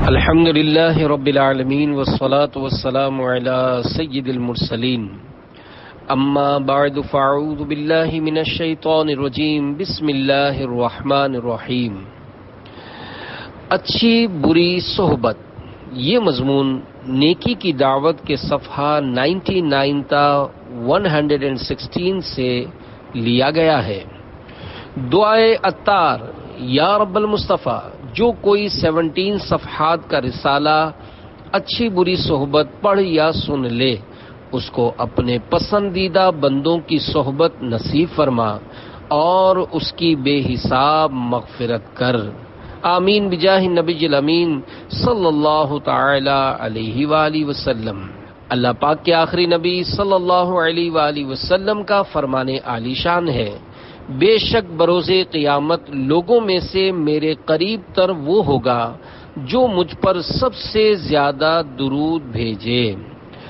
الحمد للہ رب العالمین والصلاة والسلام علی سید المرسلین اما بعد فاعوذ باللہ من الشیطان الرجیم بسم اللہ الرحمن الرحیم۔ اچھی بری صحبت، یہ مضمون نیکی کی دعوت کے صفحہ 99 تا 116 سے لیا گیا ہے۔ دعائے عطار، یا رب المصطفیٰ، جو کوئی 17 صفحات کا رسالہ اچھی بری صحبت پڑھ یا سن لے، اس کو اپنے پسندیدہ بندوں کی صحبت نصیب فرما اور اس کی بے حساب مغفرت کر، آمین بجاہ النبی الامین صلی اللہ تعالی علیہ وآلہ وسلم۔ اللہ پاک کے آخری نبی صلی اللہ علیہ وآلہ وسلم کا فرمان عالی شان ہے، بے شک بروز قیامت لوگوں میں سے میرے قریب تر وہ ہوگا جو مجھ پر سب سے زیادہ درود بھیجے۔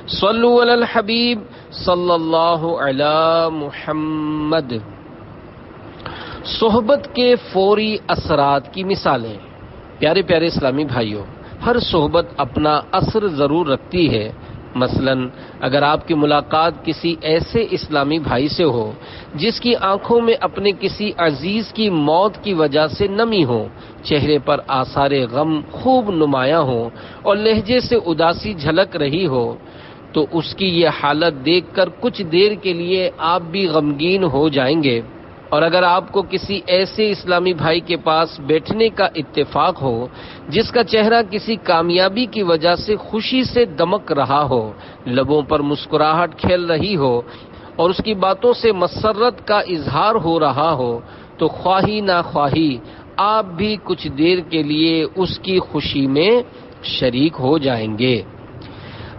صلو علی الحبیب صلی اللہ علی محمد۔ صحبت کے فوری اثرات کی مثالیں۔ پیارے پیارے اسلامی بھائیوں، ہر صحبت اپنا اثر ضرور رکھتی ہے۔ مثلا اگر آپ کی ملاقات کسی ایسے اسلامی بھائی سے ہو جس کی آنکھوں میں اپنے کسی عزیز کی موت کی وجہ سے نمی ہو، چہرے پر آثار غم خوب نمایاں ہو اور لہجے سے اداسی جھلک رہی ہو، تو اس کی یہ حالت دیکھ کر کچھ دیر کے لیے آپ بھی غمگین ہو جائیں گے۔ اور اگر آپ کو کسی ایسے اسلامی بھائی کے پاس بیٹھنے کا اتفاق ہو جس کا چہرہ کسی کامیابی کی وجہ سے خوشی سے دمک رہا ہو، لبوں پر مسکراہٹ کھیل رہی ہو اور اس کی باتوں سے مسرت کا اظہار ہو رہا ہو، تو خواہی نہ خواہی آپ بھی کچھ دیر کے لیے اس کی خوشی میں شریک ہو جائیں گے۔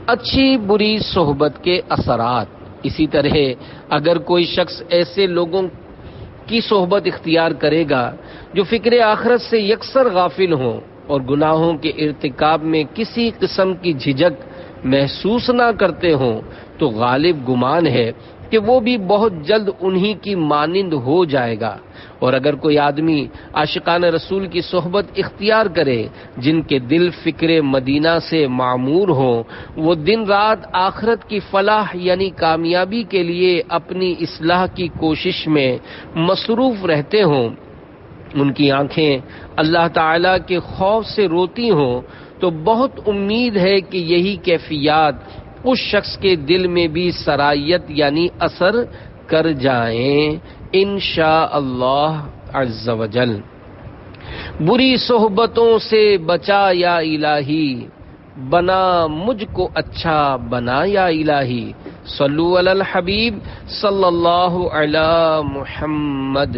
اچھی بری صحبت کے اثرات۔ اسی طرح اگر کوئی شخص ایسے لوگوں کی صحبت اختیار کرے گا جو فکر آخرت سے یکسر غافل ہوں اور گناہوں کے ارتکاب میں کسی قسم کی جھجک محسوس نہ کرتے ہوں، تو غالب گمان ہے کہ وہ بھی بہت جلد انہی کی مانند ہو جائے گا۔ اور اگر کوئی آدمی عاشقان رسول کی صحبت اختیار کرے جن کے دل فکر مدینہ سے معمور ہوں، وہ دن رات آخرت کی فلاح یعنی کامیابی کے لیے اپنی اصلاح کی کوشش میں مصروف رہتے ہوں، ان کی آنکھیں اللہ تعالی کے خوف سے روتی ہوں، تو بہت امید ہے کہ یہی کیفیات اس شخص کے دل میں بھی سرایت یعنی اثر کر جائیں انشاءاللہ عز وجل۔ بری صحبتوں سے بچا یا الہی، بنا مجھ کو اچھا بنا یا الہی۔ صلو علی الحبیب صلی اللہ علی محمد۔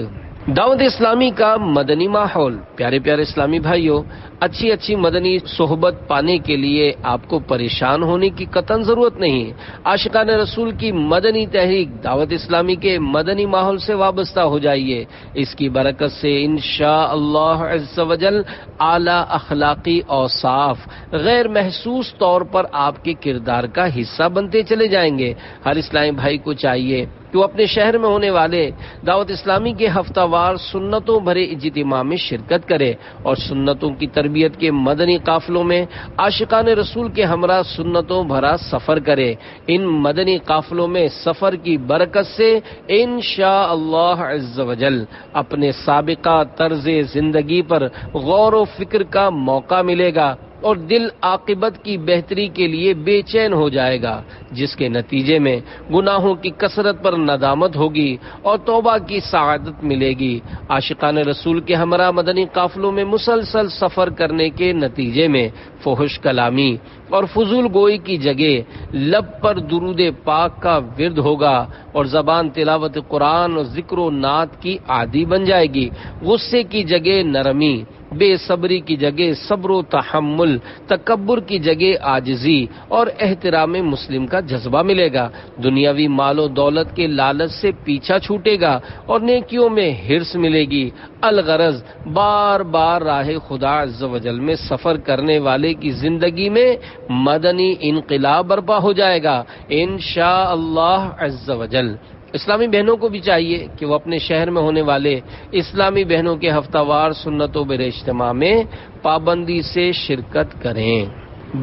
دعوت اسلامی کا مدنی ماحول۔ پیارے پیارے اسلامی بھائیوں، اچھی مدنی صحبت پانے کے لیے آپ کو پریشان ہونے کی قطعاً ضرورت نہیں۔ عاشقان رسول کی مدنی تحریک دعوت اسلامی کے مدنی ماحول سے وابستہ ہو جائیے۔ اس کی برکت سے انشاءاللہ عز وجل اعلیٰ اخلاقی اوصاف غیر محسوس طور پر آپ کے کردار کا حصہ بنتے چلے جائیں گے۔ ہر اسلامی بھائی کو چاہیے کہ وہ اپنے شہر میں ہونے والے دعوت اسلامی کے ہفتہ وار سنتوں بھرے اجتماع میں شرکت کرے اور سنتوں کی تربیت کے مدنی قافلوں میں عاشقان رسول کے ہمراہ سنتوں بھرا سفر کرے۔ ان مدنی قافلوں میں سفر کی برکت سے انشاءاللہ عز وجل اپنے سابقہ طرز زندگی پر غور و فکر کا موقع ملے گا اور دل عاقبت کی بہتری کے لیے بے چین ہو جائے گا، جس کے نتیجے میں گناہوں کی کثرت پر ندامت ہوگی اور توبہ کی سعادت ملے گی۔ عاشقان رسول کے ہمراہ مدنی قافلوں میں مسلسل سفر کرنے کے نتیجے میں فحش کلامی اور فضول گوئی کی جگہ لب پر درود پاک کا ورد ہوگا اور زبان تلاوت قرآن اور ذکر و نعت کی عادی بن جائے گی۔ غصے کی جگہ نرمی، بے صبری کی جگہ صبر و تحمل، تکبر کی جگہ عاجزی اور احترام مسلم کا جذبہ ملے گا۔ دنیاوی مال و دولت کے لالچ سے پیچھا چھوٹے گا اور نیکیوں میں حرص ملے گی۔ الغرض بار بار راہ خدا عز و جل میں سفر کرنے والے کی زندگی میں مدنی انقلاب برپا ہو جائے گا انشاءاللہ عز و جل۔ اسلامی بہنوں کو بھی چاہیے کہ وہ اپنے شہر میں ہونے والے اسلامی بہنوں کے ہفتہ وار سنتوں بر اجتماع میں پابندی سے شرکت کریں۔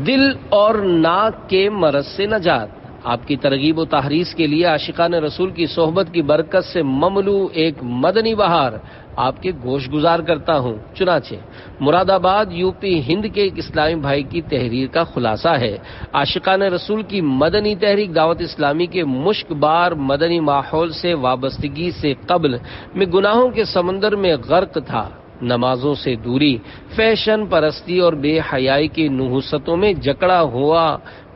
دل اور ناک کے مرض سے نجات۔ آپ کی ترغیب و تحریض کے لیے عاشقان رسول کی صحبت کی برکت سے مملو ایک مدنی بہار آپ کے گوش گزار کرتا ہوں۔ چنانچہ مراد آباد یو پی ہند کے ایک اسلامی بھائی کی تحریر کا خلاصہ ہے۔ عاشقان رسول کی مدنی تحریک دعوت اسلامی کے مشک بار مدنی ماحول سے وابستگی سے قبل میں گناہوں کے سمندر میں غرق تھا۔ نمازوں سے دوری، فیشن پرستی اور بے حیائی کی نحوستوں میں جکڑا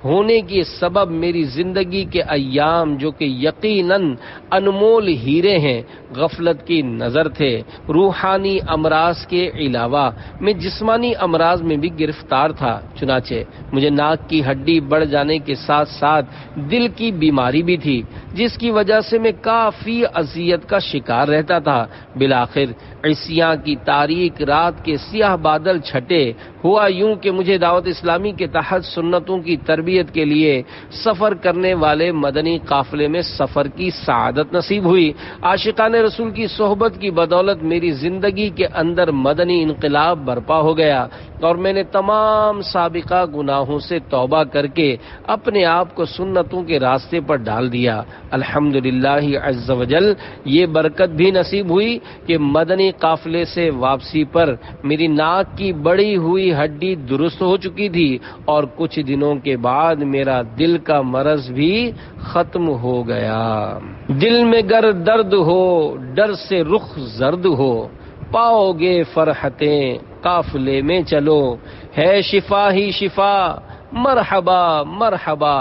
ہونے کے سبب میری زندگی کے ایام جو کہ یقیناً انمول ہیرے ہیں غفلت کی نظر تھے۔ روحانی امراض کے علاوہ میں جسمانی امراض میں بھی گرفتار تھا۔ چنانچہ مجھے ناک کی ہڈی بڑھ جانے کے ساتھ ساتھ دل کی بیماری بھی تھی، جس کی وجہ سے میں کافی اذیت کا شکار رہتا تھا۔ بالآخر عیسیاں کی تاریک رات کے سیاہ بادل چھٹے۔ ہوا یوں کہ مجھے دعوت اسلامی کے تحت سنتوں کی تربیت کے لیے سفر کرنے والے مدنی قافلے میں سفر کی سعادت نصیب ہوئی۔ عاشقان رسول کی صحبت کی بدولت میری زندگی کے اندر مدنی انقلاب برپا ہو گیا اور میں نے تمام سابقہ گناہوں سے توبہ کر کے اپنے آپ کو سنتوں کے راستے پر ڈال دیا۔ الحمدللہ عز وجل یہ برکت بھی نصیب ہوئی کہ مدنی قافلے سے واپسی پر میری ناک کی بڑی ہوئی ہڈی درست ہو چکی تھی اور کچھ دنوں کے بعد میرا دل کا مرض بھی ختم ہو گیا۔ دل میں گر درد ہو، ڈر سے رخ زرد ہو، پاؤ گے فرحتیں قافلے میں چلو، ہے شفا ہی شفا، مرحبا مرحبا،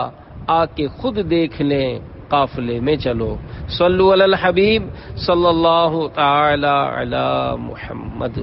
آ کے خود دیکھ لیں قافلے میں چلو۔ صلو علی الحبیب صلی اللہ تعالی علی محمد۔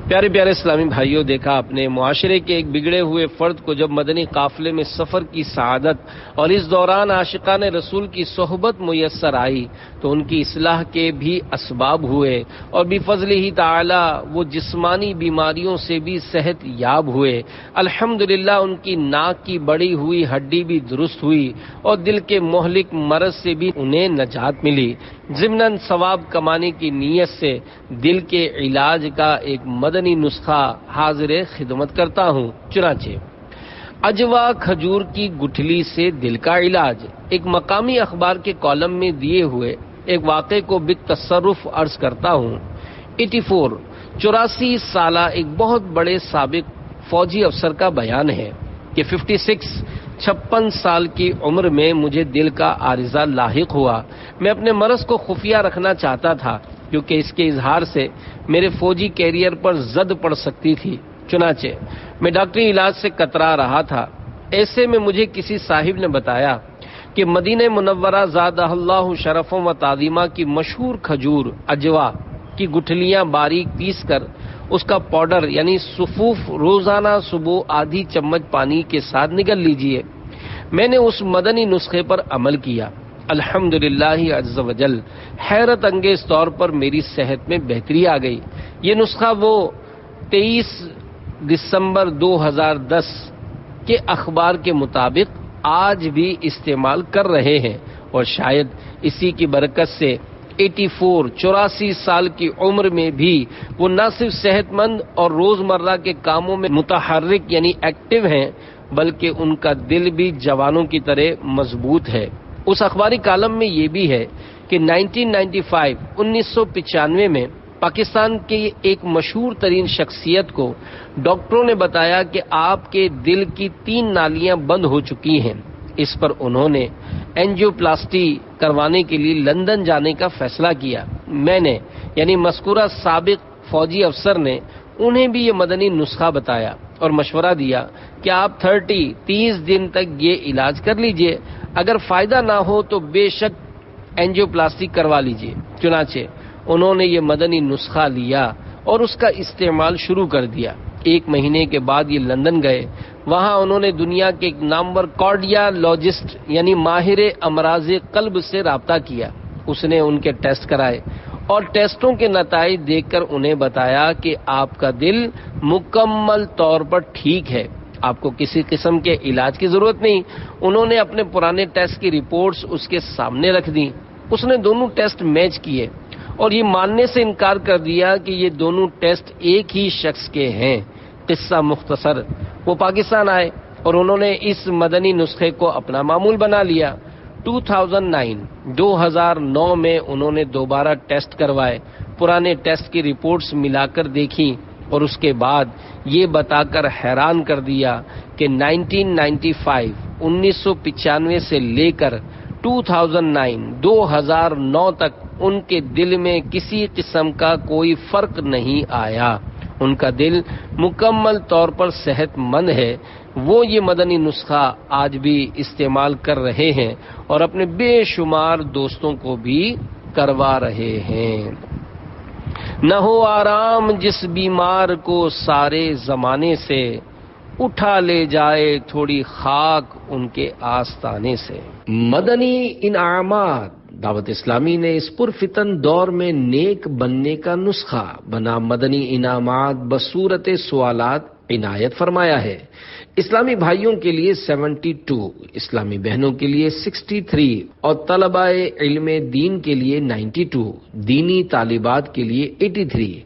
پیارے پیارے اسلامی بھائیوں، دیکھا اپنے معاشرے کے ایک بگڑے ہوئے فرد کو جب مدنی قافلے میں سفر کی سعادت اور اس دوران عاشقان رسول کی صحبت میسر آئی تو ان کی اصلاح کے بھی اسباب ہوئے اور بفضلہ تعالی وہ جسمانی بیماریوں سے بھی صحت یاب ہوئے۔ الحمدللہ ان کی ناک کی بڑی ہوئی ہڈی بھی درست ہوئی اور دل کے مہلک مرض سے بھی انہیں نجات ملی۔ ضمناً ثواب کمانے کی نیت سے دل کے علاج کا ایک مدنی نسخہ حاضر خدمت کرتا ہوں۔ چنانچہ اجوا کھجور کی گٹھلی سے دل کا علاج، ایک مقامی اخبار کے کالم میں دیے ہوئے ایک واقعے کو بالتصرف عرض کرتا ہوں۔ 84 سالہ ایک بہت بڑے سابق فوجی افسر کا بیان ہے کہ 56 سال کی عمر میں مجھے دل کا عارضہ لاحق ہوا۔ میں اپنے مرض کو خفیہ رکھنا چاہتا تھا کیونکہ اس کے اظہار سے میرے فوجی کیریئر پر زد پڑ سکتی تھی۔ چنانچہ میں ڈاکٹری علاج سے کترا رہا تھا۔ ایسے میں مجھے کسی صاحب نے بتایا کہ مدینہ منورہ زادہ اللہ شرف و تعظیمہ کی مشہور کھجور اجوا کی گٹھلیاں باریک پیس کر اس کا پاؤڈر یعنی سفوف روزانہ صبح آدھی چمچ پانی کے ساتھ نگل لیجئے۔ میں نے اس مدنی نسخے پر عمل کیا۔ الحمدللہ عز وجل حیرت انگیز طور پر میری صحت میں بہتری آ گئی۔ یہ نسخہ وہ 23 دسمبر 2010 کے اخبار کے مطابق آج بھی استعمال کر رہے ہیں اور شاید اسی کی برکت سے 84 سال کی عمر میں بھی وہ نہ صرف صحت مند اور روزمرہ کے کاموں میں متحرک یعنی ایکٹیو ہیں بلکہ ان کا دل بھی جوانوں کی طرح مضبوط ہے۔ اس اخباری کالم میں یہ بھی ہے کہ 1995 میں پاکستان کی ایک مشہور ترین شخصیت کو ڈاکٹروں نے بتایا کہ آپ کے دل کی 3 نالیاں بند ہو چکی ہیں۔ اس پر انہوں نے اینجیوپلاسٹی کروانے کے لیے لندن جانے کا فیصلہ کیا۔ میں نے یعنی مذکورہ سابق فوجی افسر نے انہیں بھی یہ مدنی نسخہ بتایا اور مشورہ دیا کہ آپ 30 دن تک یہ علاج کر لیجئے، اگر فائدہ نہ ہو تو بے شک اینجیوپلاسٹی کروا لیجئے۔ چنانچہ انہوں نے یہ مدنی نسخہ لیا اور اس کا استعمال شروع کر دیا۔ 1 مہینے کے بعد یہ لندن گئے۔ وہاں انہوں نے دنیا کے ایک نامور کارڈیالوجسٹ یعنی ماہر امراض قلب سے رابطہ کیا۔ اس نے ان کے ٹیسٹ کرائے اور ٹیسٹوں کے نتائج دیکھ کر انہیں بتایا کہ آپ کا دل مکمل طور پر ٹھیک ہے، آپ کو کسی قسم کے علاج کی ضرورت نہیں۔ انہوں نے اپنے پرانے ٹیسٹ کی رپورٹس اس کے سامنے رکھ دیں۔ اس نے دونوں ٹیسٹ میچ کیے اور یہ ماننے سے انکار کر دیا کہ یہ دونوں ٹیسٹ ایک ہی شخص کے ہیں۔ قصہ مختصر، وہ پاکستان آئے اور انہوں نے اس مدنی نسخے کو اپنا معمول بنا لیا۔ 2009 میں انہوں نے دوبارہ ٹیسٹ کروائے، پرانے ٹیسٹ کی رپورٹس ملا کر دیکھیں اور اس کے بعد یہ بتا کر حیران کر دیا کہ 1995 سے لے کر 2009 تک ان کے دل میں کسی قسم کا کوئی فرق نہیں آیا۔ ان کا دل مکمل طور پر صحت مند ہے۔ وہ یہ مدنی نسخہ آج بھی استعمال کر رہے ہیں اور اپنے بے شمار دوستوں کو بھی کروا رہے ہیں۔ نہ ہو آرام جس بیمار کو سارے زمانے سے، اٹھا لے جائے تھوڑی خاک ان کے آستانے سے۔ مدنی انعامات دعوت اسلامی نے اس پرفتن دور میں نیک بننے کا نسخہ بنا مدنی انعامات بصورت سوالات عنایت فرمایا ہے۔ اسلامی بھائیوں کے لیے 72، اسلامی بہنوں کے لیے 63 اور طلباء علم دین کے لیے 92، دینی طالبات کے لیے 83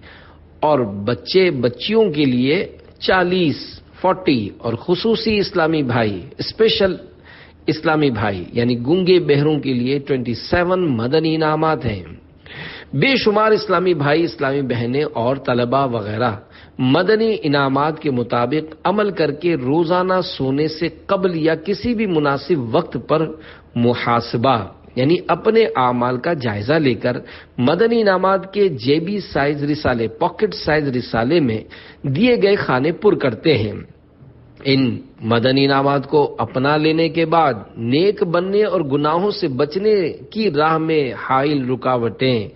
اور بچیوں کے لیے 40 اور خصوصی اسلامی بھائی اسپیشل اسلامی بھائی یعنی گونگے بہروں کے لیے 27 مدنی انعامات ہیں۔ بے شمار اسلامی بھائی، اسلامی بہنیں اور طلباء وغیرہ مدنی انعامات کے مطابق عمل کر کے روزانہ سونے سے قبل یا کسی بھی مناسب وقت پر محاسبہ یعنی اپنے اعمال کا جائزہ لے کر مدنی انعامات کے جیبی سائز رسالے، پاکٹ سائز رسالے میں دیے گئے خانے پر کرتے ہیں۔ ان مدنی انعامات کو اپنا لینے کے بعد نیک بننے اور گناہوں سے بچنے کی راہ میں حائل رکاوٹیں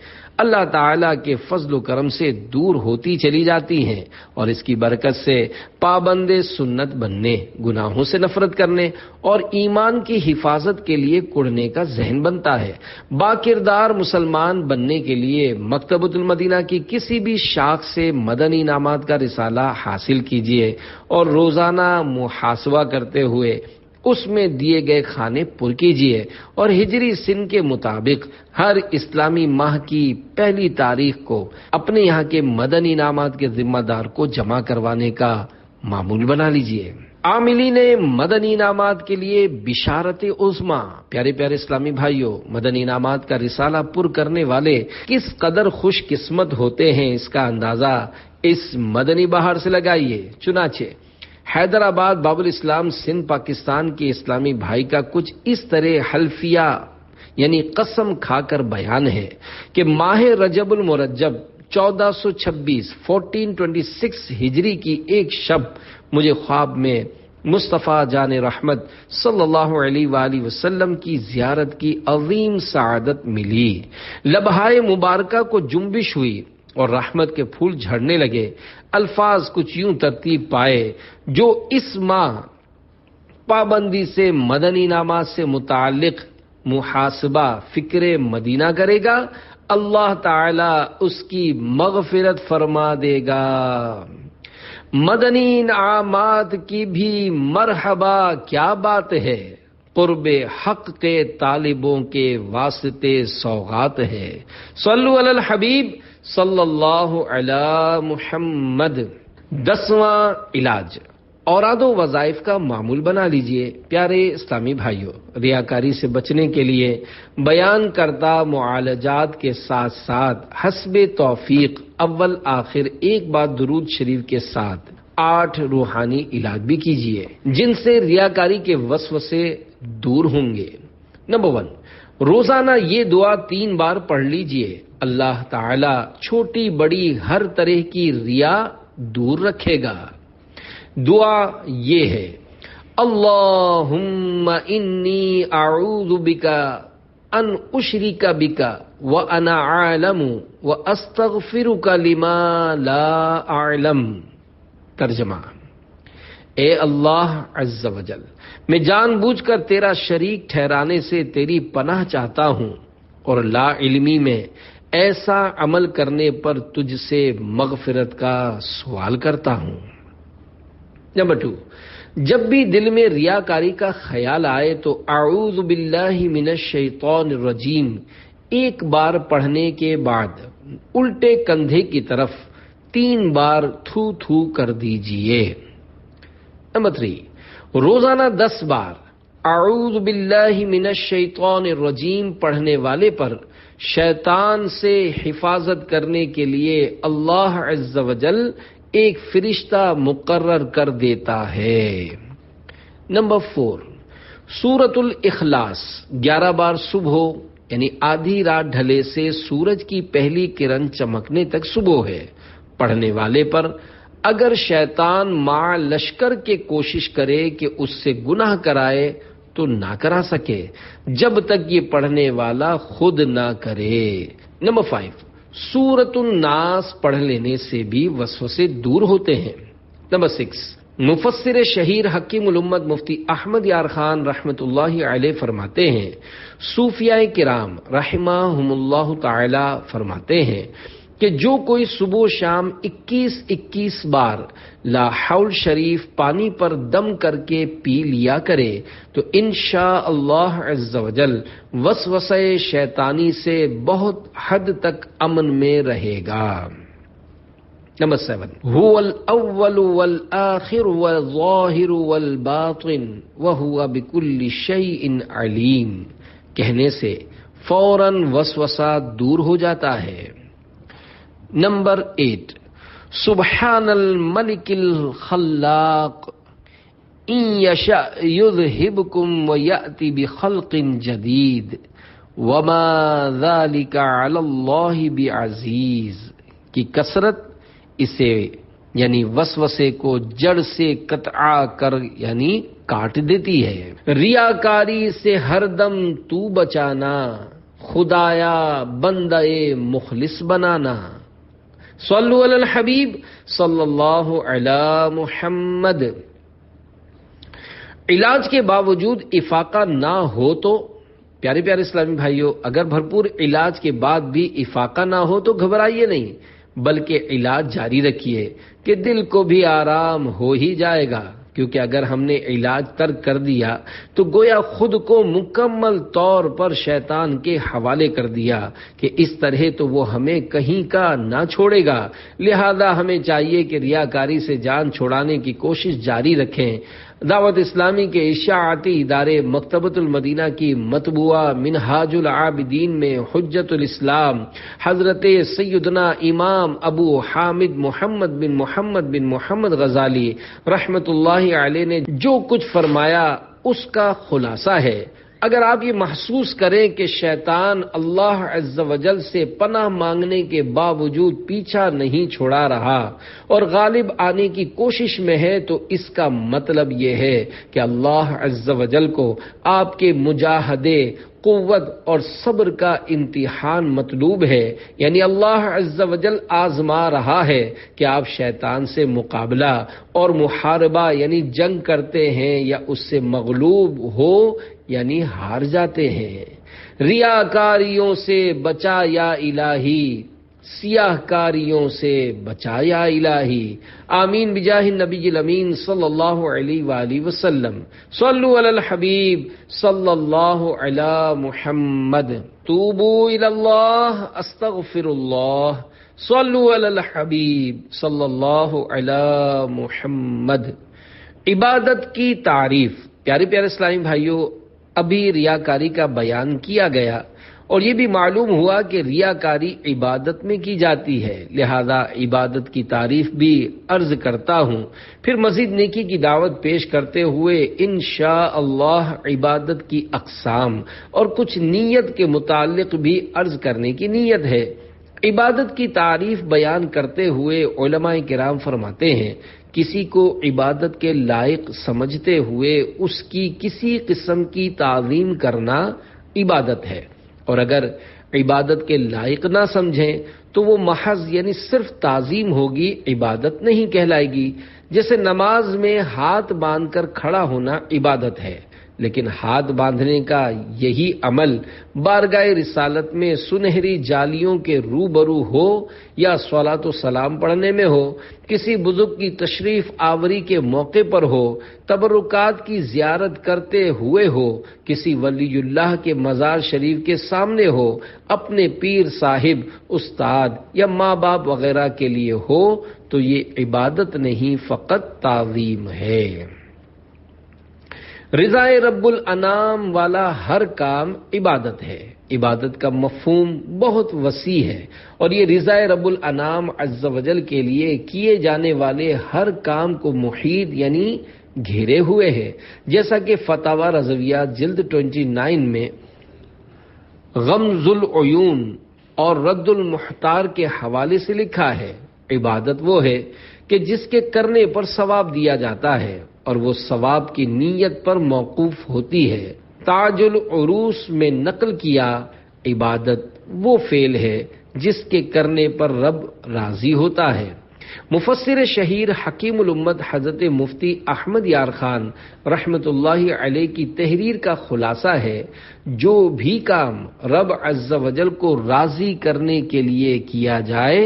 اللہ تعالیٰ کے فضل و کرم سے دور ہوتی چلی جاتی ہیں اور اس کی برکت سے پابند سنت بننے، گناہوں سے نفرت کرنے اور ایمان کی حفاظت کے لیے کڑنے کا ذہن بنتا ہے۔ باکردار مسلمان بننے کے لیے مکتبۃ المدینہ کی کسی بھی شاخ سے مدنی انعامات کا رسالہ حاصل کیجیے اور روزانہ محاسبہ کرتے ہوئے اس میں دیے گئے کھانے پر کیجیے اور ہجری سن کے مطابق ہر اسلامی ماہ کی پہلی تاریخ کو اپنے یہاں کے مدنی انعامات کے ذمہ دار کو جمع کروانے کا معمول بنا لیجیے۔ عاملین مدنی انعامات کے لیے بشارت عظمیٰ۔ پیارے پیارے اسلامی بھائیوں، مدنی انعامات کا رسالہ پر کرنے والے کس قدر خوش قسمت ہوتے ہیں اس کا اندازہ اس مدنی بہار سے لگائیے۔ چنانچہ حیدرآباد باب الاسلام سندھ پاکستان کے اسلامی بھائی کا کچھ اس طرح حلفیہ یعنی قسم کھا کر بیان ہے کہ ماہ رجب المرجب 1426 ہجری کی ایک شب مجھے خواب میں مصطفیٰ جان رحمت صلی اللہ علیہ وآلہ وسلم کی زیارت کی عظیم سعادت ملی۔ لبہائے مبارکہ کو جنبش ہوئی اور رحمت کے پھول جھڑنے لگے۔ الفاظ کچھ یوں ترتیب پائے: جو اس ماہ پابندی سے مدنی انعامات سے متعلق محاسبہ فکر مدینہ کرے گا، اللہ تعالی اس کی مغفرت فرما دے گا۔ مدنی انعامات کی بھی مرحبا کیا بات ہے، قرب حق کے طالبوں کے واسطے سوغات ہے۔ صلو علی الحبیب صلی اللہ علی محمد۔ 10واں علاج، اوراد و وظائف کا معمول بنا لیجئے۔ پیارے اسلامی بھائیوں، ریاکاری سے بچنے کے لیے بیان کردہ معالجات کے ساتھ ساتھ حسب توفیق اول آخر ایک بار درود شریف کے ساتھ 8 روحانی علاج بھی کیجئے جن سے ریاکاری کے وسوسے دور ہوں گے۔ نمبر 1، روزانہ یہ دعا 3 بار پڑھ لیجئے۔ اللہ تعالی چھوٹی بڑی ہر طرح کی ریا دور رکھے گا۔ دعا یہ ہے: اللہم انی اعوذ بک ان اشرک بک وانا عالم واستغفرک لما لا اعلم۔ ترجمہ: اے اللہ عز و جل، میں جان بوجھ کر تیرا شریک ٹھہرانے سے تیری پناہ چاہتا ہوں اور لا علمی میں ایسا عمل کرنے پر تجھ سے مغفرت کا سوال کرتا ہوں۔ نمبر 2، جب بھی دل میں ریاکاری کا خیال آئے تو اعوذ باللہ من الشیطان الرجیم ایک بار پڑھنے کے بعد الٹے کندھے کی طرف 3 بار تھو تھو کر دیجئے۔ نمبر 3، روزانہ 10 بار اعوذ باللہ من الشیطان الرجیم پڑھنے والے پر شیطان سے حفاظت کرنے کے لیے اللہ عز و جل ایک فرشتہ مقرر کر دیتا ہے۔ نمبر 4، سورۃ الاخلاص 11 بار صبح یعنی آدھی رات ڈھلے سے سورج کی پہلی کرن چمکنے تک صبح ہے پڑھنے والے پر اگر شیطان مع لشکر کے کوشش کرے کہ اس سے گناہ کرائے تو نہ کرا سکے جب تک یہ پڑھنے والا خود نہ کرے۔ نمبر 5، سورۃ الناس پڑھ لینے سے بھی وسوسے دور ہوتے ہیں۔ نمبر 6، مفسر شہیر حکیم الامت مفتی احمد یار خان رحمت اللہ علیہ فرماتے ہیں، صوفیاء کرام رحمہم اللہ تعالی فرماتے ہیں کہ جو کوئی صبح و شام 21 بار لا حول شریف پانی پر دم کر کے پی لیا کرے تو انشاءاللہ عز و جل وسوسہ شیطانی سے بہت حد تک امن میں رہے گا۔ نمبر 7، هو الاول والآخر والظاہر والباطن وهو بكل شیء علیم کہنے سے فوراً وسوسہ دور ہو جاتا ہے۔ نمبر 8، سبحان الملک الخلاق ان یشاء یذہبکم ویأتی بخلق جدید وما ذلک علی اللہ بعزیز کی کثرت اسے یعنی وسوسے کو جڑ سے قطع کر یعنی کاٹ دیتی ہے۔ ریاکاری سے ہر دم تو بچانا، خدایا بندہ مخلص بنانا۔ صلو علی الحبیب صلی اللہ علی محمد۔ علاج کے باوجود افاقہ نہ ہو تو پیارے پیارے اسلامی بھائیوں، اگر بھرپور علاج کے بعد بھی افاقہ نہ ہو تو گھبرائیے نہیں، بلکہ علاج جاری رکھیے کہ دل کو بھی آرام ہو ہی جائے گا، کیونکہ اگر ہم نے علاج ترک کر دیا تو گویا خود کو مکمل طور پر شیطان کے حوالے کر دیا کہ اس طرح تو وہ ہمیں کہیں کا نہ چھوڑے گا۔ لہذا ہمیں چاہیے کہ ریاکاری سے جان چھڑانے کی کوشش جاری رکھیں۔ دعوت اسلامی کے اشاعتی ادارے مکتبۃ المدینہ کی مطبوعہ منہاج العابدین میں حجت الاسلام حضرت سیدنا امام ابو حامد محمد بن محمد غزالی رحمت اللہ علیہ نے جو کچھ فرمایا اس کا خلاصہ ہے۔ اگر آپ یہ محسوس کریں کہ شیطان اللہ عز و جل سے پناہ مانگنے کے باوجود پیچھا نہیں چھڑا رہا اور غالب آنے کی کوشش میں ہے تو اس کا مطلب یہ ہے کہ اللہ عز و جل کو آپ کے مجاہدے، قوت اور صبر کا امتحان مطلوب ہے، یعنی اللہ عز و جل آزما رہا ہے کہ آپ شیطان سے مقابلہ اور محاربہ یعنی جنگ کرتے ہیں یا اس سے مغلوب ہو یعنی ہار جاتے ہیں۔ ریاکاریوں سے بچا یا الہی، سیاہ کاریوں سے بچا یا الہی، آمین بجاہ النبی الامین صلی اللہ علیہ وآلہ وسلم۔ صلو علی الحبیب صلی اللہ علی محمد۔ توبوا الی اللہ استغفر اللہ۔ صلو علی الحبیب صلی اللہ علی محمد۔ عبادت کی تعریف۔ پیارے پیارے اسلامی بھائیوں، ابھی ریاکاری کا بیان کیا گیا اور یہ بھی معلوم ہوا کہ ریاکاری عبادت میں کی جاتی ہے، لہذا عبادت کی تعریف بھی عرض کرتا ہوں، پھر مزید نیکی کی دعوت پیش کرتے ہوئے انشاءاللہ عبادت کی اقسام اور کچھ نیت کے متعلق بھی عرض کرنے کی نیت ہے۔ عبادت کی تعریف بیان کرتے ہوئے علماء کرام فرماتے ہیں، کسی کو عبادت کے لائق سمجھتے ہوئے اس کی کسی قسم کی تعظیم کرنا عبادت ہے، اور اگر عبادت کے لائق نہ سمجھیں تو وہ محض یعنی صرف تعظیم ہوگی، عبادت نہیں کہلائے گی۔ جیسے نماز میں ہاتھ باندھ کر کھڑا ہونا عبادت ہے، لیکن ہاتھ باندھنے کا یہی عمل بارگاہ رسالت میں سنہری جالیوں کے روبرو ہو یا صلاۃ و سلام پڑھنے میں ہو، کسی بزرگ کی تشریف آوری کے موقع پر ہو، تبرکات کی زیارت کرتے ہوئے ہو، کسی ولی اللہ کے مزار شریف کے سامنے ہو، اپنے پیر صاحب، استاد یا ماں باپ وغیرہ کے لیے ہو، تو یہ عبادت نہیں، فقط تعظیم ہے۔ رضا رب الانام والا ہر کام عبادت ہے۔ عبادت کا مفہوم بہت وسیع ہے اور یہ رضا رب الانام عز و جل کے لیے کیے جانے والے ہر کام کو محیط یعنی گھیرے ہوئے ہے، جیسا کہ فتاوی رضویہ جلد 29 میں غمز العیون اور رد المحتار کے حوالے سے لکھا ہے، عبادت وہ ہے کہ جس کے کرنے پر ثواب دیا جاتا ہے اور وہ ثواب کی نیت پر موقوف ہوتی ہے۔ تاج العروس میں نقل کیا، عبادت وہ فعل ہے جس کے کرنے پر رب راضی ہوتا ہے۔ مفسر شہیر حکیم الامت حضرت مفتی احمد یار خان رحمت اللہ علیہ کی تحریر کا خلاصہ ہے، جو بھی کام رب عز و جل کو راضی کرنے کے لیے کیا جائے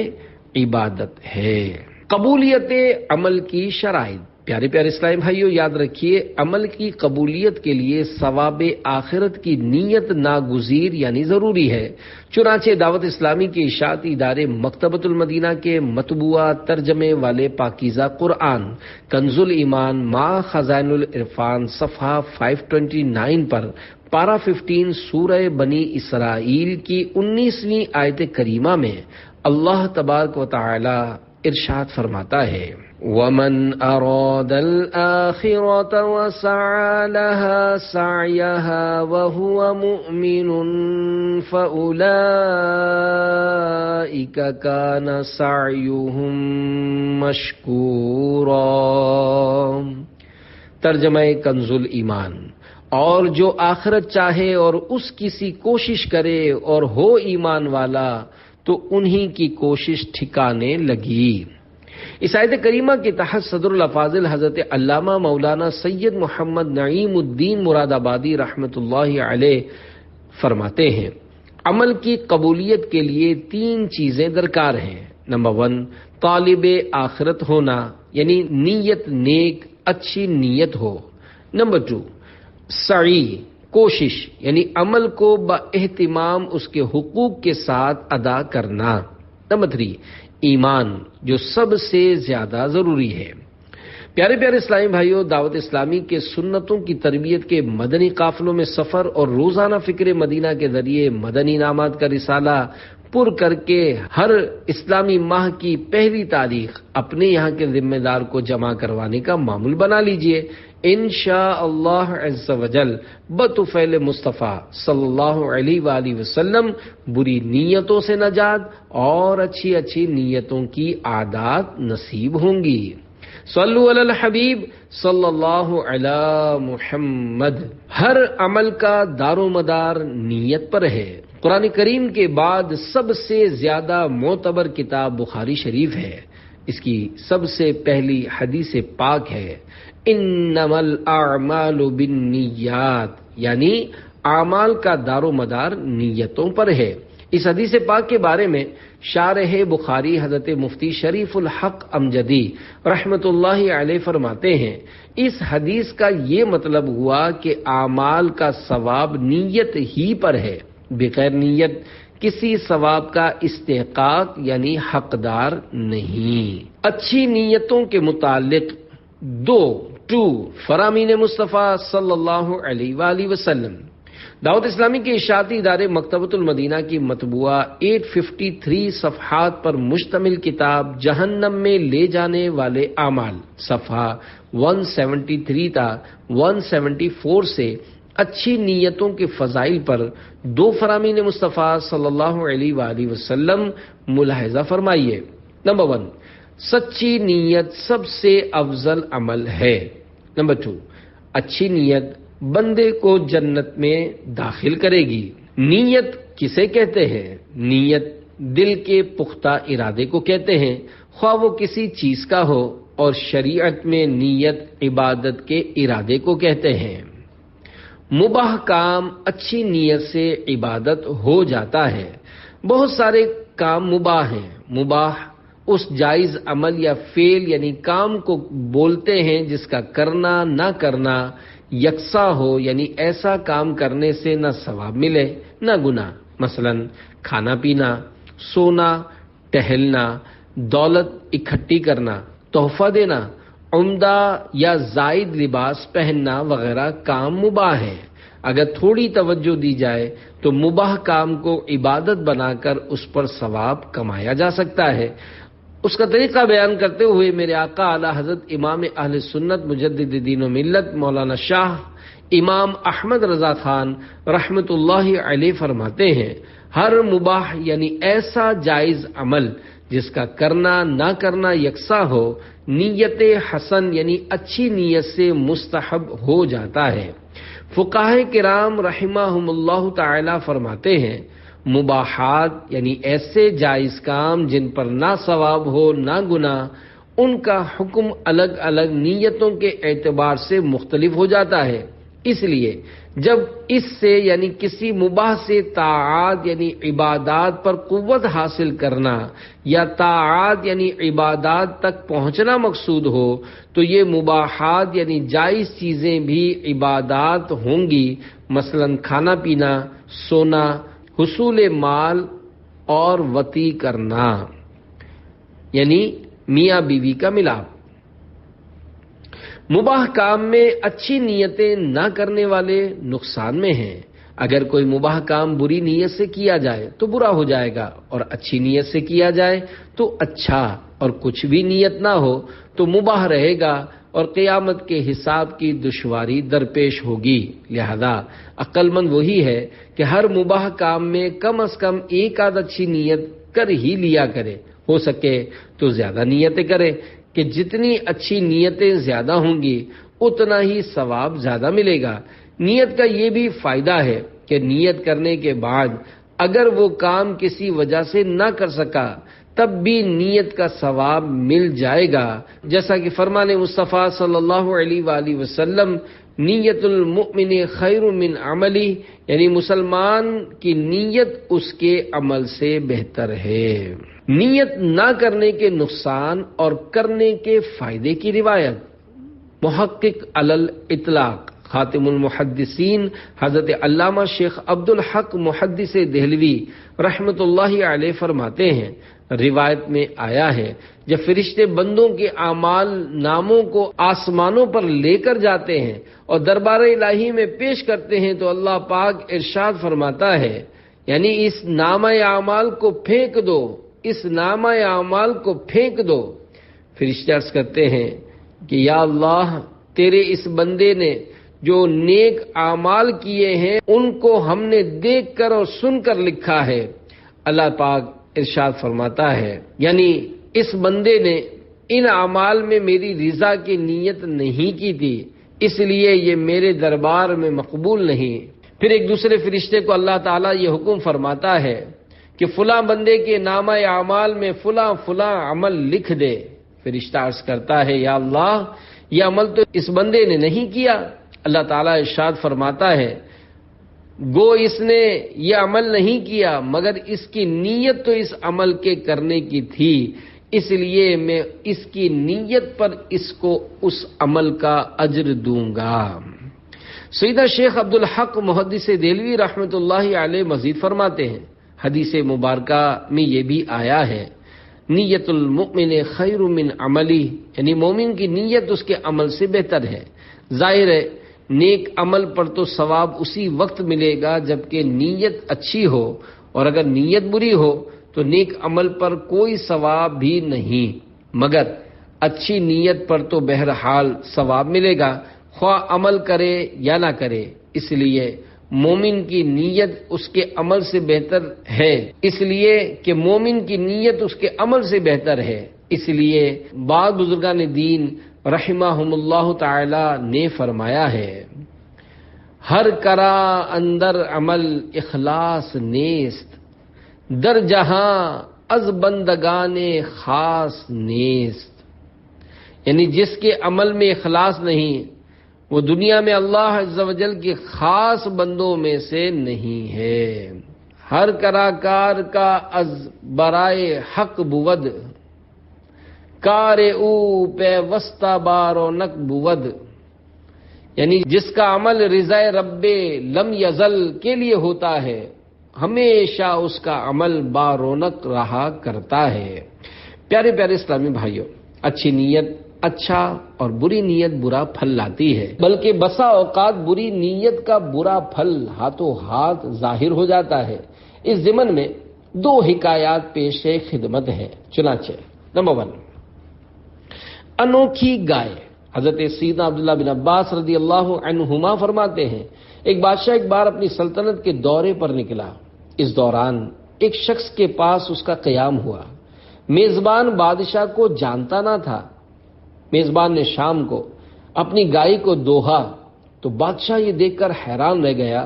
عبادت ہے۔ قبولیت عمل کی شرائط۔ پیارے پیارے اسلامی بھائیو، یاد رکھیے، عمل کی قبولیت کے لیے ثواب آخرت کی نیت ناگزیر یعنی ضروری ہے۔ چنانچہ دعوت اسلامی کے اشاعتی ادارے مکتبۃ المدینہ کے مطبوعہ ترجمے والے پاکیزہ قرآن کنز الایمان ما خزائن العرفان صفحہ 529 پر پارہ 15 سورہ بنی اسرائیل کی 19ویں آیت کریمہ میں اللہ تبارک و تعالی ارشاد فرماتا ہے، وَمَنْ أَرَادَ الْآخِرَةَ وَسَعَى لَهَا سَعْيَهَا وَهُوَ مُؤْمِنٌ فَأُولَئِكَ كَانَ سَعْيُهُمْ مَشْكُورًا۔ ترجمہ کنز الایمان۔ اور جو آخرت چاہے اور اس کسی کوشش کرے اور ہو ایمان والا تو انہی کی کوشش ٹھکانے لگی۔ اس آیت کریمہ کے تحت صدر الافاضل حضرت علامہ مولانا سید محمد نعیم الدین مراد آبادی رحمت اللہ علیہ فرماتے ہیں، عمل کی قبولیت کے لیے 3 چیزیں درکار ہیں۔ نمبر 1، طالب آخرت ہونا، یعنی نیت نیک اچھی نیت ہو۔ نمبر 2، سعی کوشش، یعنی عمل کو با اہتمام اس کے حقوق کے ساتھ ادا کرنا۔ نمبر 3، ایمان، جو سب سے زیادہ ضروری ہے۔ پیارے پیارے اسلامی بھائیوں، دعوت اسلامی کے سنتوں کی تربیت کے مدنی قافلوں میں سفر اور روزانہ فکر مدینہ کے ذریعے مدنی انعامات کا رسالہ پر کر کے ہر اسلامی ماہ کی پہلی تاریخ اپنے یہاں کے ذمہ دار کو جمع کروانے کا معمول بنا لیجئے۔ انشاءاللہ عز و جل بطفیل مصطفیٰ صلی اللہ علیہ وآلہ وسلم بری نیتوں سے نجات اور اچھی اچھی نیتوں کی عادات نصیب ہوں گی۔ صلو علی الحبیب صلی اللہ علی محمد۔ ہر عمل کا دار و مدار نیت پر ہے۔ قرآن کریم کے بعد سب سے زیادہ معتبر کتاب بخاری شریف ہے۔ اس کی سب سے پہلی حدیث پاک ہے، انما الاعمال بالنیات، یعنی اعمال کا دار و مدار نیتوں پر ہے۔ اس حدیث پاک کے بارے میں شارح بخاری حضرت مفتی شریف الحق امجدی رحمت اللہ علیہ فرماتے ہیں، اس حدیث کا یہ مطلب ہوا کہ اعمال کا ثواب نیت ہی پر ہے، بغیر نیت کسی ثواب کا استحقاق یعنی حقدار نہیں۔ اچھی نیتوں کے متعلق 2 فرامین مصطفیٰ صلی اللہ علیہ وآلہ وسلم۔ دعوت اسلامی کے اشاعتی ادارے مکتبۃ المدینہ کی مطبوعہ 853 صفحات پر مشتمل کتاب جہنم میں لے جانے والے اعمال صفحہ 173 تا 174 سے اچھی نیتوں کے فضائل پر 2 فرامین مصطفیٰ صلی اللہ علیہ وآلہ وسلم ملاحظہ فرمائیے۔ نمبر 1، سچی نیت سب سے افضل عمل ہے۔ نمبر 2، اچھی نیت بندے کو جنت میں داخل کرے گی۔ نیت کسے کہتے ہیں؟ نیت دل کے پختہ ارادے کو کہتے ہیں، خواہ وہ کسی چیز کا ہو، اور شریعت میں نیت عبادت کے ارادے کو کہتے ہیں۔ مباح کام اچھی نیت سے عبادت ہو جاتا ہے۔ بہت سارے کام مباح ہیں۔ مباح اس جائز عمل یا فعل یعنی کام کو بولتے ہیں جس کا کرنا نہ کرنا یکساں ہو، یعنی ایسا کام کرنے سے نہ ثواب ملے نہ گناہ، مثلا کھانا پینا، سونا، ٹہلنا، دولت اکٹھی کرنا، تحفہ دینا، عمدہ یا زائد لباس پہننا وغیرہ کام مباح ہے۔ اگر تھوڑی توجہ دی جائے تو مباح کام کو عبادت بنا کر اس پر ثواب کمایا جا سکتا ہے۔ اس کا طریقہ بیان کرتے ہوئے میرے آقا اعلی حضرت امام اہل سنت مجدد دین و ملت مولانا شاہ امام احمد رضا خان رحمت اللہ علیہ فرماتے ہیں، ہر مباح یعنی ایسا جائز عمل جس کا کرنا نہ کرنا یکساں ہو، نیت حسن یعنی اچھی نیت سے مستحب ہو جاتا ہے۔ فقہائے کرام رحمہم اللہ تعالی فرماتے ہیں، مباحات یعنی ایسے جائز کام جن پر نہ ثواب ہو نہ گناہ، ان کا حکم الگ الگ نیتوں کے اعتبار سے مختلف ہو جاتا ہے۔ اس لیے جب اس سے یعنی کسی مباح سے طاعات یعنی عبادات پر قوت حاصل کرنا یا طاعات یعنی عبادات تک پہنچنا مقصود ہو تو یہ مباحات یعنی جائز چیزیں بھی عبادات ہوں گی، مثلا کھانا پینا، سونا، حصول مال اور وطی کرنا یعنی میاں بیوی کا ملاپ۔ مباح کام میں اچھی نیتیں نہ کرنے والے نقصان میں ہیں۔ اگر کوئی مباح کام بری نیت سے کیا جائے تو برا ہو جائے گا، اور اچھی نیت سے کیا جائے تو اچھا، اور کچھ بھی نیت نہ ہو تو مباح رہے گا اور قیامت کے حساب کی دشواری درپیش ہوگی۔ لہذا عقل مند وہی ہے کہ ہر مباح کام میں کم از کم ایک آدھ اچھی نیت کر ہی لیا کرے، ہو سکے تو زیادہ نیتیں کرے کہ جتنی اچھی نیتیں زیادہ ہوں گی اتنا ہی ثواب زیادہ ملے گا۔ نیت کا یہ بھی فائدہ ہے کہ نیت کرنے کے بعد اگر وہ کام کسی وجہ سے نہ کر سکا تب بھی نیت کا ثواب مل جائے گا، جیسا کہ فرمان مصطفیٰ صلی اللہ علیہ وآلہ وسلم، نیت المؤمن خیر من عملی، یعنی مسلمان کی نیت اس کے عمل سے بہتر ہے۔ نیت نہ کرنے کے نقصان اور کرنے کے فائدے کی روایت۔ محقق علی الاطلاق خاتم المحدثین حضرت علامہ شیخ عبدالحق محدث دہلوی رحمت اللہ علیہ فرماتے ہیں، روایت میں آیا ہے جب فرشتے بندوں کے اعمال ناموں کو آسمانوں پر لے کر جاتے ہیں اور دربار الہی میں پیش کرتے ہیں تو اللہ پاک ارشاد فرماتا ہے، یعنی اس نامہ اعمال کو پھینک دو، اس نامہ اعمال کو پھینک دو۔ فرشتے عرض کرتے ہیں کہ یا اللہ، تیرے اس بندے نے جو نیک اعمال کیے ہیں ان کو ہم نے دیکھ کر اور سن کر لکھا ہے۔ اللہ پاک ارشاد فرماتا ہے، یعنی اس بندے نے ان اعمال میں میری رضا کی نیت نہیں کی تھی، اس لیے یہ میرے دربار میں مقبول نہیں۔ پھر ایک دوسرے فرشتے کو اللہ تعالیٰ یہ حکم فرماتا ہے کہ فلاں بندے کے نامہ اعمال میں فلاں فلاں عمل لکھ دے۔ فرشتہ عرض کرتا ہے، یا اللہ، یہ عمل تو اس بندے نے نہیں کیا۔ اللہ تعالیٰ ارشاد فرماتا ہے، گو اس نے یہ عمل نہیں کیا مگر اس کی نیت تو اس عمل کے کرنے کی تھی، اس لیے میں اس کی نیت پر اس کو اس عمل کا اجر دوں گا۔ سیدہ شیخ عبدالحق محدث دہلوی رحمت اللہ علیہ مزید فرماتے ہیں، حدیث مبارکہ میں یہ بھی آیا ہے، نیت المؤمن خیر من عملی، یعنی مومن کی نیت اس کے عمل سے بہتر ہے۔ ظاہر ہے نیک عمل پر تو ثواب اسی وقت ملے گا جبکہ نیت اچھی ہو، اور اگر نیت بری ہو تو نیک عمل پر کوئی ثواب بھی نہیں، مگر اچھی نیت پر تو بہرحال ثواب ملے گا، خواہ عمل کرے یا نہ کرے۔ اس لیے مومن کی نیت اس کے عمل سے بہتر ہے، اس لیے کہ مومن کی نیت اس کے عمل سے بہتر ہے۔ اس لیے بعض بزرگان دین رحمہم اللہ تعالی نے فرمایا ہے، ہر کرا اندر عمل اخلاص نیست، در جہاں از بندگان خاص نیست، یعنی جس کے عمل میں اخلاص نہیں وہ دنیا میں اللہ عز و جل کے خاص بندوں میں سے نہیں ہے۔ ہر کراکار کا از برائے حق بود، کار او پیوستہ بارو نک بود، یعنی جس کا عمل رضا رب لم یزل کے لیے ہوتا ہے ہمیشہ اس کا عمل بارونق رہا کرتا ہے۔ پیارے پیارے اسلامی بھائیوں، اچھی نیت اچھا اور بری نیت برا پھل لاتی ہے، بلکہ بسا اوقات بری نیت کا برا پھل ہاتھوں ہاتھ ظاہر ہو جاتا ہے۔ اس ضمن میں دو حکایات پیش خدمت ہے۔ چنانچہ نمبر 1، انوکھی گائے۔ حضرت سیدنا عبداللہ بن عباس رضی اللہ عنہما فرماتے ہیں، ایک بادشاہ ایک بار اپنی سلطنت کے دورے پر نکلا۔ اس دوران ایک شخص کے پاس اس کا قیام ہوا۔ میزبان بادشاہ کو جانتا نہ تھا۔ میزبان نے شام کو اپنی گائے کو دوہا تو بادشاہ یہ دیکھ کر حیران رہ گیا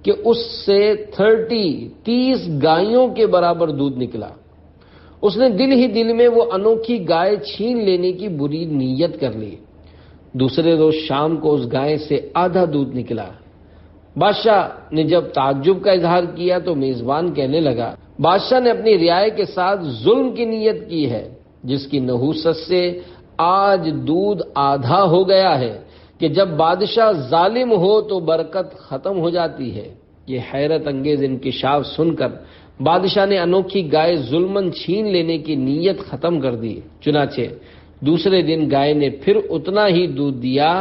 کہ اس سے 30 گائیوں کے برابر دودھ نکلا۔ اس نے دل ہی دل میں وہ انوکھی گائے چھین لینے کی بری نیت کر لی۔ دوسرے روز شام کو اس گائے سے آدھا دودھ نکلا۔ بادشاہ نے جب تعجب کا اظہار کیا تو میزبان کہنے لگا، بادشاہ نے اپنی رعایا کے ساتھ ظلم کی نیت کی ہے، جس کی نحوست سے آج دودھ آدھا ہو گیا ہے کہ جب بادشاہ ظالم ہو تو برکت ختم ہو جاتی ہے۔ یہ حیرت انگیز انکشاف سن کر بادشاہ نے انوکھی گائے ظلمن چھین لینے کی نیت ختم کر دی۔ چنانچہ دوسرے دن گائے نے پھر اتنا ہی دودھ دیا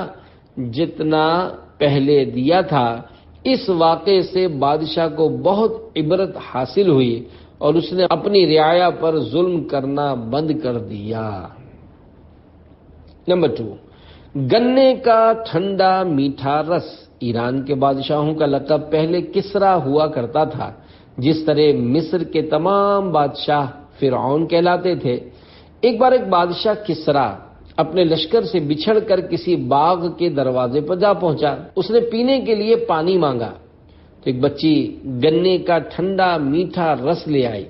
جتنا پہلے دیا تھا۔ اس واقعے سے بادشاہ کو بہت عبرت حاصل ہوئی اور اس نے اپنی رعایا پر ظلم کرنا بند کر دیا۔ نمبر 2، گنے کا ٹھنڈا میٹھا رس۔ ایران کے بادشاہوں کا لقب پہلے کسرا ہوا کرتا تھا، جس طرح مصر کے تمام بادشاہ فرعون کہلاتے تھے۔ ایک بار ایک بادشاہ کسرا اپنے لشکر سے بچھڑ کر کسی باغ کے دروازے پر جا پہنچا۔ اس نے پینے کے لیے پانی مانگا تو ایک بچی گنے کا ٹھنڈا میٹھا رس لے آئی۔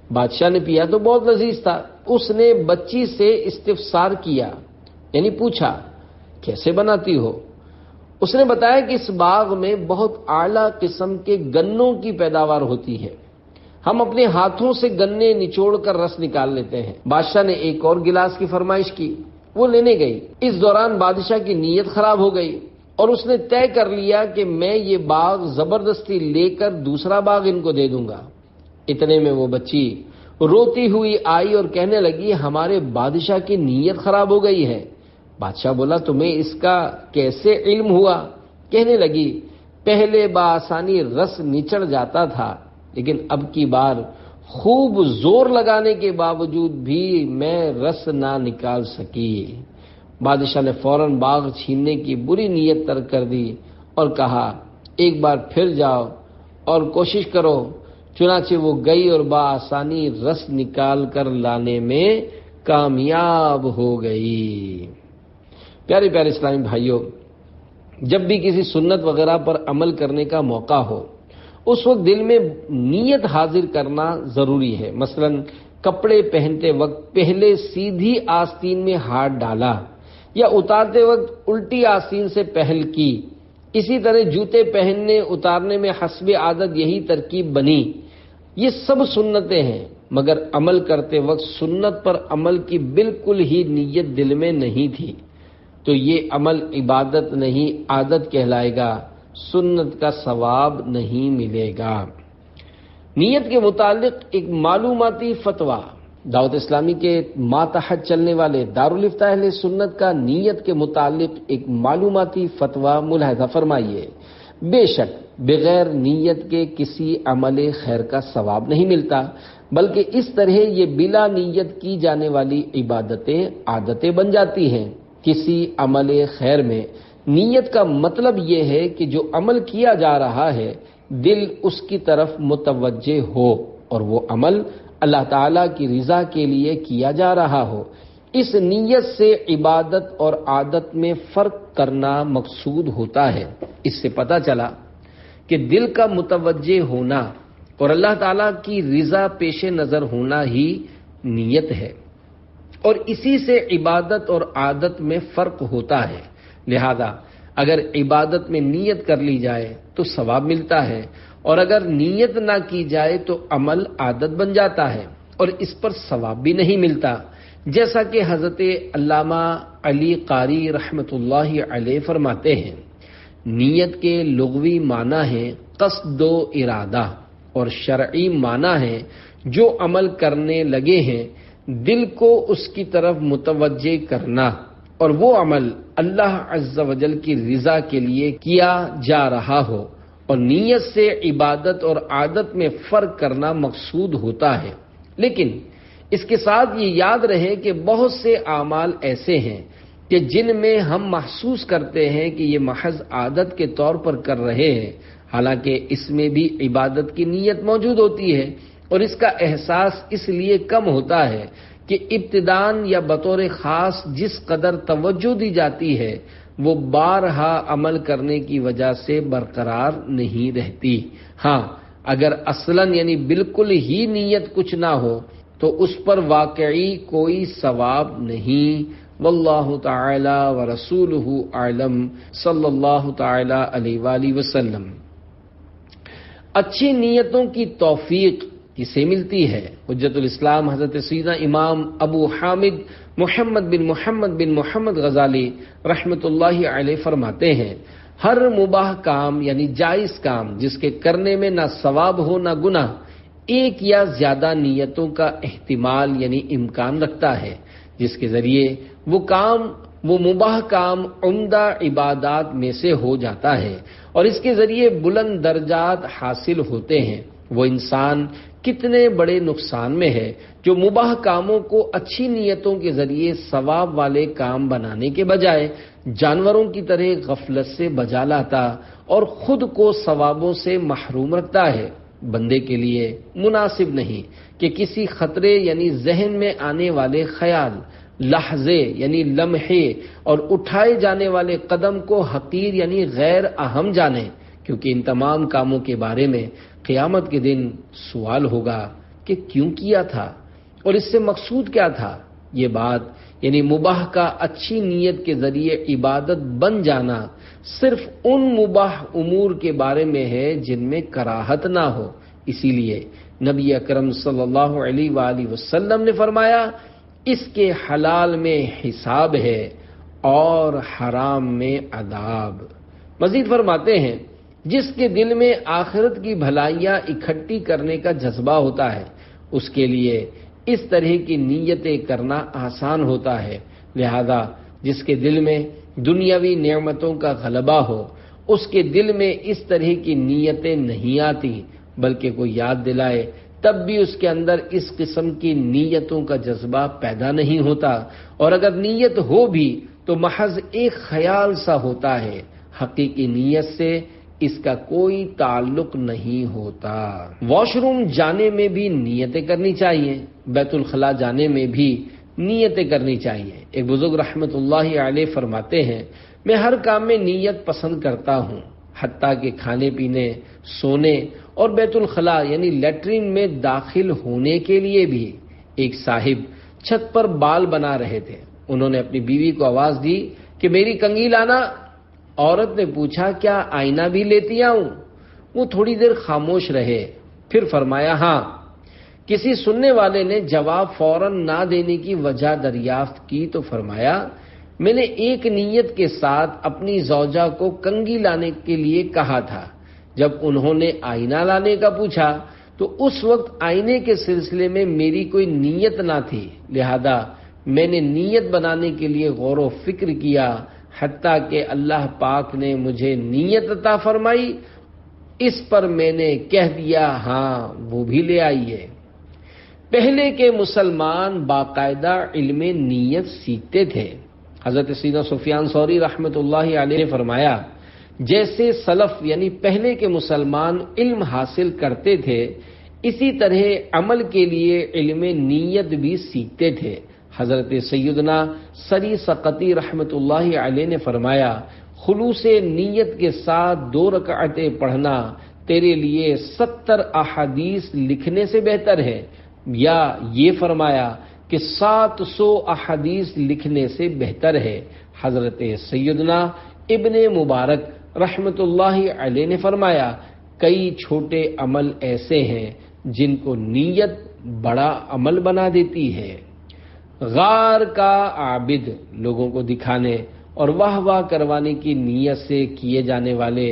بادشاہ نے پیا تو بہت لذیذ تھا۔ اس نے بچی سے استفسار کیا، یعنی پوچھا، کیسے بناتی ہو؟ اس نے بتایا کہ اس باغ میں بہت اعلیٰ قسم کے گنوں کی پیداوار ہوتی ہے، ہم اپنے ہاتھوں سے گنے نچوڑ کر رس نکال لیتے ہیں۔ بادشاہ نے ایک اور گلاس کی فرمائش کی، وہ لینے گئی۔ اس دوران بادشاہ کی نیت خراب ہو گئی اور اس نے طے کر لیا کہ میں یہ باغ زبردستی لے کر دوسرا باغ ان کو دے دوں گا۔ اتنے میں وہ بچی روتی ہوئی آئی اور کہنے لگی، ہمارے بادشاہ کی نیت خراب ہو گئی ہے۔ بادشاہ بولا، تمہیں اس کا کیسے علم ہوا؟ کہنے لگی، پہلے بآسانی رس نچڑ جاتا تھا، لیکن اب کی بار خوب زور لگانے کے باوجود بھی میں رس نہ نکال سکی۔ بادشاہ نے فوراً باغ چھیننے کی بری نیت ترک کر دی اور کہا، ایک بار پھر جاؤ اور کوشش کرو۔ چنانچہ وہ گئی اور بآسانی رس نکال کر لانے میں کامیاب ہو گئی۔ پیارے پیارے اسلامی بھائیوں، جب بھی کسی سنت وغیرہ پر عمل کرنے کا موقع ہو، اس وقت دل میں نیت حاضر کرنا ضروری ہے۔ مثلا کپڑے پہنتے وقت پہلے سیدھی آستین میں ہاتھ ڈالا یا اتارتے وقت الٹی آستین سے پہل کی۔ اسی طرح جوتے پہننے اتارنے میں حسب عادت یہی ترکیب بنی۔ یہ سب سنتیں ہیں، مگر عمل کرتے وقت سنت پر عمل کی بالکل ہی نیت دل میں نہیں تھی تو یہ عمل عبادت نہیں عادت کہلائے گا، سنت کا ثواب نہیں ملے گا۔ نیت کے متعلق ایک معلوماتی فتویٰ۔ دعوت اسلامی کے ماتحت چلنے والے دارالفتاء اہل سنت کا نیت کے متعلق ایک معلوماتی فتویٰ ملاحظہ فرمائیے۔ بے شک بغیر نیت کے کسی عمل خیر کا ثواب نہیں ملتا، بلکہ اس طرح یہ بلا نیت کی جانے والی عبادتیں عادتیں بن جاتی ہیں۔ کسی عمل خیر میں نیت کا مطلب یہ ہے کہ جو عمل کیا جا رہا ہے دل اس کی طرف متوجہ ہو اور وہ عمل اللہ تعالیٰ کی رضا کے لیے کیا جا رہا ہو۔ اس نیت سے عبادت اور عادت میں فرق کرنا مقصود ہوتا ہے۔ اس سے پتہ چلا کہ دل کا متوجہ ہونا اور اللہ تعالیٰ کی رضا پیش نظر ہونا ہی نیت ہے، اور اسی سے عبادت اور عادت میں فرق ہوتا ہے۔ لہذا اگر عبادت میں نیت کر لی جائے تو ثواب ملتا ہے، اور اگر نیت نہ کی جائے تو عمل عادت بن جاتا ہے اور اس پر ثواب بھی نہیں ملتا، جیسا کہ حضرت علامہ علی قاری رحمۃ اللہ علیہ فرماتے ہیں، نیت کے لغوی معنی ہے قصد و ارادہ، اور شرعی معنی ہے جو عمل کرنے لگے ہیں دل کو اس کی طرف متوجہ کرنا، اور وہ عمل اللہ عز و جل کی رضا کے لیے کیا جا رہا ہو، اور نیت سے عبادت اور عادت میں فرق کرنا مقصود ہوتا ہے۔ لیکن اس کے ساتھ یہ یاد رہے کہ بہت سے اعمال ایسے ہیں کہ جن میں ہم محسوس کرتے ہیں کہ یہ محض عادت کے طور پر کر رہے ہیں، حالانکہ اس میں بھی عبادت کی نیت موجود ہوتی ہے، اور اس کا احساس اس لیے کم ہوتا ہے کہ ابتداءً یا بطور خاص جس قدر توجہ دی جاتی ہے وہ بارہا عمل کرنے کی وجہ سے برقرار نہیں رہتی۔ ہاں، اگر اصلاً یعنی بالکل ہی نیت کچھ نہ ہو تو اس پر واقعی کوئی ثواب نہیں۔ واللہ تعالی ورسولہ اعلم، صلی اللہ تعالی علیہ وآلہ وسلم۔ اچھی نیتوں کی توفیق کسے ملتی ہے؟ حجت الاسلام حضرت سیدنا امام ابو حامد محمد بن محمد غزالی رحمۃ اللہ علیہ فرماتے ہیں، ہر مباح کام یعنی جائز کام جس کے کرنے میں نہ ثواب ہو نہ گناہ، ایک یا زیادہ نیتوں کا احتمال یعنی امکان رکھتا ہے، جس کے ذریعے وہ مباح کام عمدہ عبادات میں سے ہو جاتا ہے اور اس کے ذریعے بلند درجات حاصل ہوتے ہیں۔ وہ انسان کتنے بڑے نقصان میں ہے جو مباح کاموں کو اچھی نیتوں کے ذریعے ثواب والے کام بنانے کے بجائے جانوروں کی طرح غفلت سے بجا لاتا اور خود کو ثوابوں سے محروم رکھتا ہے۔ بندے کے لیے مناسب نہیں کہ کسی خطرے یعنی ذہن میں آنے والے خیال، لحظے یعنی لمحے اور اٹھائے جانے والے قدم کو حقیر یعنی غیر اہم جانے، کیونکہ ان تمام کاموں کے بارے میں قیامت کے دن سوال ہوگا کہ کیوں کیا تھا اور اس سے مقصود کیا تھا۔ یہ بات یعنی مباح کا اچھی نیت کے ذریعے عبادت بن جانا صرف ان مباح امور کے بارے میں ہے جن میں کراہت نہ ہو۔ اسی لیے نبی اکرم صلی اللہ علیہ وآلہ وسلم نے فرمایا، اس کے حلال میں حساب ہے اور حرام میں عذاب۔ مزید فرماتے ہیں، جس کے دل میں آخرت کی بھلائیاں اکٹھی کرنے کا جذبہ ہوتا ہے اس کے لیے اس طرح کی نیتیں کرنا آسان ہوتا ہے، لہذا جس کے دل میں دنیاوی نعمتوں کا غلبہ ہو اس کے دل میں اس طرح کی نیتیں نہیں آتی، بلکہ کوئی یاد دلائے تب بھی اس کے اندر اس قسم کی نیتوں کا جذبہ پیدا نہیں ہوتا، اور اگر نیت ہو بھی تو محض ایک خیال سا ہوتا ہے، حقیقی نیت سے اس کا کوئی تعلق نہیں ہوتا۔ واش روم جانے میں بھی نیتیں کرنی چاہیے، بیت الخلاء جانے میں بھی نیتیں کرنی چاہیے۔ ایک بزرگ رحمت اللہ علیہ فرماتے ہیں، میں ہر کام میں نیت پسند کرتا ہوں، حتیٰ کہ کھانے پینے، سونے اور بیت الخلاء یعنی لیٹرین میں داخل ہونے کے لیے بھی۔ ایک صاحب چھت پر بال بنا رہے تھے، انہوں نے اپنی بیوی کو آواز دی کہ میری کنگھی لانا۔ عورت نے پوچھا، کیا آئینہ بھی لیتی آؤں؟ وہ تھوڑی دیر خاموش رہے، پھر فرمایا ہاں۔ کسی سننے والے نے جواب فوراً نہ دینے کی وجہ دریافت کی تو فرمایا، میں نے ایک نیت کے ساتھ اپنی زوجہ کو کنگھی لانے کے لیے کہا تھا، جب انہوں نے آئینہ لانے کا پوچھا تو اس وقت آئینے کے سلسلے میں میری کوئی نیت نہ تھی، لہذا میں نے نیت بنانے کے لیے غور و فکر کیا، حتیٰ کہ اللہ پاک نے مجھے نیت عطا فرمائی، اس پر میں نے کہہ دیا ہاں وہ بھی لے آئیے۔ پہلے کے مسلمان باقاعدہ علم نیت سیکھتے تھے۔ حضرت سیدنا سفیان ثوری رحمۃ اللہ علیہ نے فرمایا، جیسے سلف یعنی پہلے کے مسلمان علم حاصل کرتے تھے، اسی طرح عمل کے لیے علم نیت بھی سیکھتے تھے۔ حضرت سیدنا سری سقطی رحمۃ اللہ علیہ نے فرمایا، خلوص نیت کے ساتھ 2 رکعتیں پڑھنا تیرے لیے 70 احادیث لکھنے سے بہتر ہے۔ یا یہ فرمایا کہ 700 احادیث لکھنے سے بہتر ہے۔ حضرت سیدنا ابن مبارک رحمت اللہ علیہ نے فرمایا، کئی چھوٹے عمل ایسے ہیں جن کو نیت بڑا عمل بنا دیتی ہے۔ غار کا عابد لوگوں کو دکھانے اور واہ واہ کروانے کی نیت سے کیے جانے والے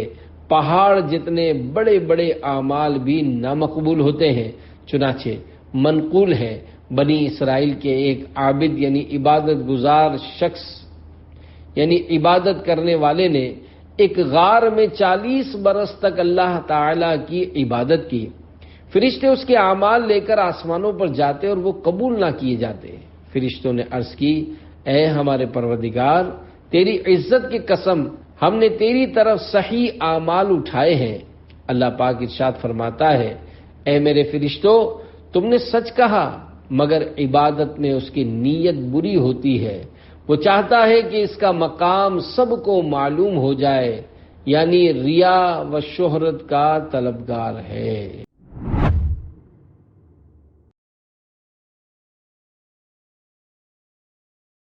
پہاڑ جتنے بڑے بڑے اعمال بھی نامقبول ہوتے ہیں۔ چنانچہ منقول ہے، بنی اسرائیل کے ایک عابد یعنی عبادت گزار شخص یعنی عبادت کرنے والے نے ایک غار میں 40 برس تک اللہ تعالی کی عبادت کی۔ فرشتے اس کے اعمال لے کر آسمانوں پر جاتے اور وہ قبول نہ کیے جاتے۔ فرشتوں نے عرض کی، اے ہمارے پروردگار، تیری عزت کی قسم، ہم نے تیری طرف صحیح اعمال اٹھائے ہیں۔ اللہ پاک ارشاد فرماتا ہے، اے میرے فرشتوں، تم نے سچ کہا، مگر عبادت میں اس کی نیت بری ہوتی ہے۔ وہ چاہتا ہے کہ اس کا مقام سب کو معلوم ہو جائے، یعنی ریا و شہرت کا طلبگار ہے۔